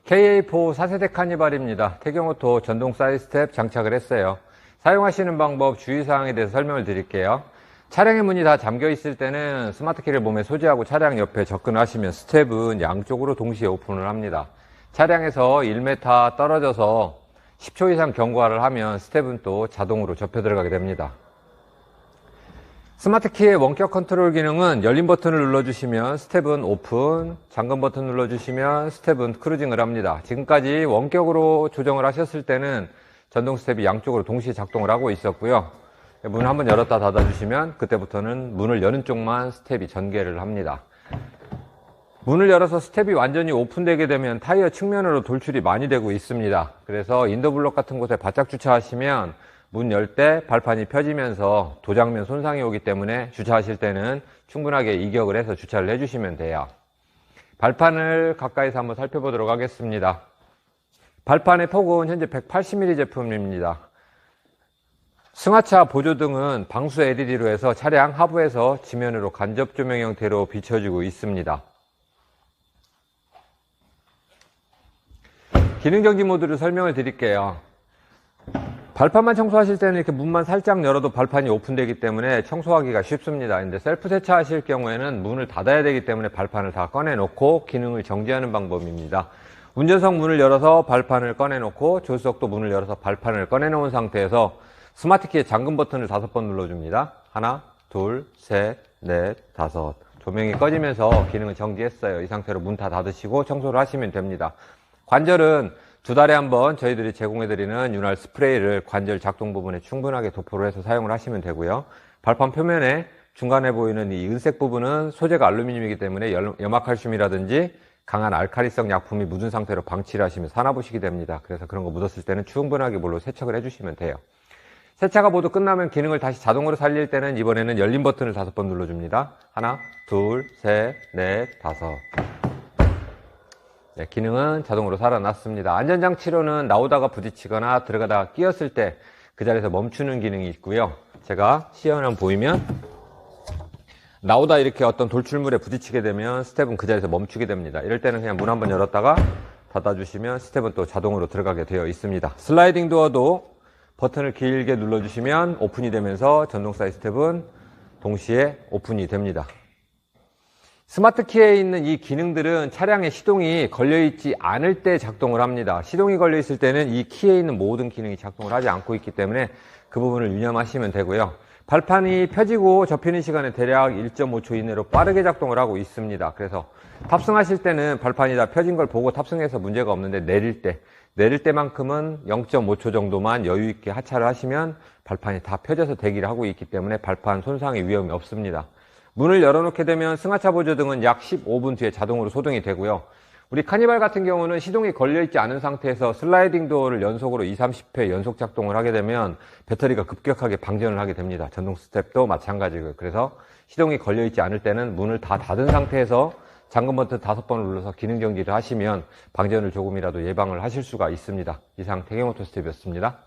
KA4 4세대 카니발입니다. 태경오토 전동 사이드 스텝 장착을 했어요. 사용하시는 방법, 주의사항에 대해서 설명을 드릴게요. 차량의 문이 다 잠겨 있을 때는 스마트키를 몸에 소지하고 차량 옆에 접근하시면 스텝은 양쪽으로 동시에 오픈을 합니다. 차량에서 1m 떨어져서 10초 이상 경과를 하면 스텝은 또 자동으로 접혀 들어가게 됩니다. 스마트키의 원격 컨트롤 기능은 열린 버튼을 눌러주시면 스텝은 오픈, 잠금 버튼 눌러주시면 스텝은 크루징을 합니다. 지금까지 원격으로 조정을 하셨을 때는 전동 스텝이 양쪽으로 동시에 작동을 하고 있었고요. 문을 한번 열었다 닫아주시면 그때부터는 문을 여는 쪽만 스텝이 전개를 합니다. 문을 열어서 스텝이 완전히 오픈되게 되면 타이어 측면으로 돌출이 많이 되고 있습니다. 그래서 인더블럭 같은 곳에 바짝 주차하시면 문 열 때 발판이 펴지면서 도장면 손상이 오기 때문에 주차하실 때는 충분하게 이격을 해서 주차를 해주시면 돼요. 발판을 가까이서 한번 살펴보도록 하겠습니다. 발판의 폭은 현재 180mm 제품입니다. 승하차 보조등은 방수 LED로 해서 차량 하부에서 지면으로 간접 조명 형태로 비춰지고 있습니다. 기능정지 모드를 설명을 드릴게요. 발판만 청소하실 때는 이렇게 문만 살짝 열어도 발판이 오픈되기 때문에 청소하기가 쉽습니다. 근데 셀프 세차하실 경우에는 문을 닫아야 되기 때문에 발판을 다 꺼내놓고 기능을 정지하는 방법입니다. 운전석 문을 열어서 발판을 꺼내놓고 조수석도 문을 열어서 발판을 꺼내놓은 상태에서 스마트키의 잠금 버튼을 5번 눌러줍니다. 하나, 둘, 셋, 넷, 다섯. 조명이 꺼지면서 기능을 정지했어요. 이 상태로 문 다 닫으시고 청소를 하시면 됩니다. 관절은 2달에 한 번 저희들이 제공해드리는 윤활 스프레이를 관절 작동 부분에 충분하게 도포를 해서 사용을 하시면 되고요. 발판 표면에 중간에 보이는 이 은색 부분은 소재가 알루미늄이기 때문에 염화칼슘이라든지 강한 알칼리성 약품이 묻은 상태로 방치를 하시면 사나부식이 됩니다. 그래서 그런 거 묻었을 때는 충분하게 물로 세척을 해주시면 돼요. 세차가 모두 끝나면 기능을 다시 자동으로 살릴 때는 이번에는 열린 버튼을 5번 눌러줍니다. 하나, 둘, 셋, 넷, 다섯. 네, 기능은 자동으로 살아났습니다. 안전장치로는 나오다가 부딪히거나 들어가다가 끼었을 때 그 자리에서 멈추는 기능이 있고요. 제가 시연한 보이면 나오다 이렇게 어떤 돌출물에 부딪히게 되면 스텝은 그 자리에서 멈추게 됩니다. 이럴 때는 그냥 문 한번 열었다가 닫아주시면 스텝은 또 자동으로 들어가게 되어 있습니다. 슬라이딩 도어도 버튼을 길게 눌러주시면 오픈이 되면서 전동 사이드 스텝은 동시에 오픈이 됩니다. 스마트키에 있는 이 기능들은 차량에 시동이 걸려있지 않을 때 작동을 합니다. 시동이 걸려있을 때는 이 키에 있는 모든 기능이 작동을 하지 않고 있기 때문에 그 부분을 유념하시면 되고요. 발판이 펴지고 접히는 시간에 대략 1.5초 이내로 빠르게 작동을 하고 있습니다. 그래서 탑승하실 때는 발판이 다 펴진 걸 보고 탑승해서 문제가 없는데 내릴 때만큼은 0.5초 정도만 여유 있게 하차를 하시면 발판이 다 펴져서 대기를 하고 있기 때문에 발판 손상의 위험이 없습니다. 문을 열어놓게 되면 승하차 보조등은 약 15분 뒤에 자동으로 소등이 되고요. 우리 카니발 같은 경우는 시동이 걸려있지 않은 상태에서 슬라이딩 도어를 연속으로 20-30회 연속 작동을 하게 되면 배터리가 급격하게 방전을 하게 됩니다. 전동 스텝도 마찬가지고요. 그래서 시동이 걸려있지 않을 때는 문을 다 닫은 상태에서 잠금 버튼 5번을 눌러서 기능 정지를 하시면 방전을 조금이라도 예방을 하실 수가 있습니다. 이상 태경오토 스텝이었습니다.